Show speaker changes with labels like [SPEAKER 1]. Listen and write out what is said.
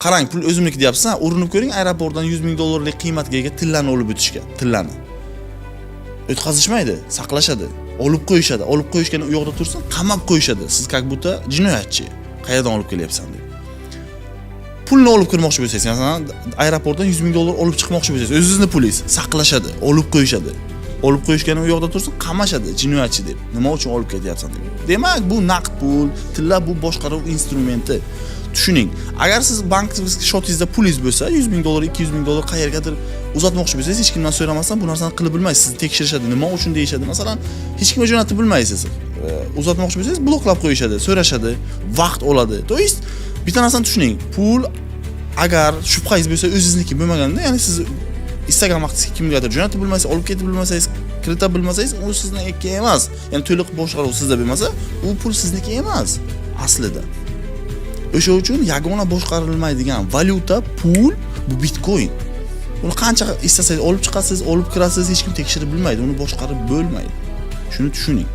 [SPEAKER 1] qarang, pul o'zimniki deyapsiz, urinib ko'ring, aeroportdan 100 ming dollarlik qiymatga ega tillani olib o'tishga, tillani. O'tkazishmaydi, saqlashadi, olib qo'yishadi. Olib qo'yishgan u yoqda tursin, qamab qo'yishadi. Siz как будто jinoyatchi. Qayerdan olib kelyapsan deb. Pulni olib kirmoqchi bo'lsangiz, masalan, aeroportdan 100 ming dollar olib chiqmoqchi bo'lsangiz, o'zingizning pulingiz saqlashadi, olib qo'yishadi. Olib qo'yishgan u yoqda tursin, qamashadi, jinoyatchi deb. Nima uchun olib ketyapsan deb. Demak, bu naqd pul, tilla bu boshqaruv instrumenti. Tushuning. Agar siz bank shotingizda pulingiz bo'lsa, 100 ming dollar, 200 ming dollar qayergadir uzatmoqchi bo'lsangiz, hech kimdan so'ramasdan bu narsani qilib bilmaysiz. Sizni tekshirishadi, nima uchun deyishadi. Masalan, hech kimga jo'natib bilmaysiz. Uzatmoqchi bo'lsangiz, bloklab qo'yishadi, so'rashadi, vaqt oladi. To есть, bitta narsani tushuning. Pul agar shubhangiz bo'lsa, o'zingizniki bo'lmaganda, ya'ni siz istagan vaqtingizga kimgadir jo'natib bilmaysiz, olib ketib bilmasangiz, kiritib bilmasangiz, u sizniki emas. Ya'ni to'liq boshqaruv sizda bo'lmasa, u pul sizniki emas aslida. O'sha uchun yagona boshqarilmaydigan valyuta pul bu Bitcoin. Uni qancha istasangiz olib chiqasiz, olib kirasiz, hech kim tekshirib bilmaydi, uni boshqarib bo'lmaydi. Shuni tushuning.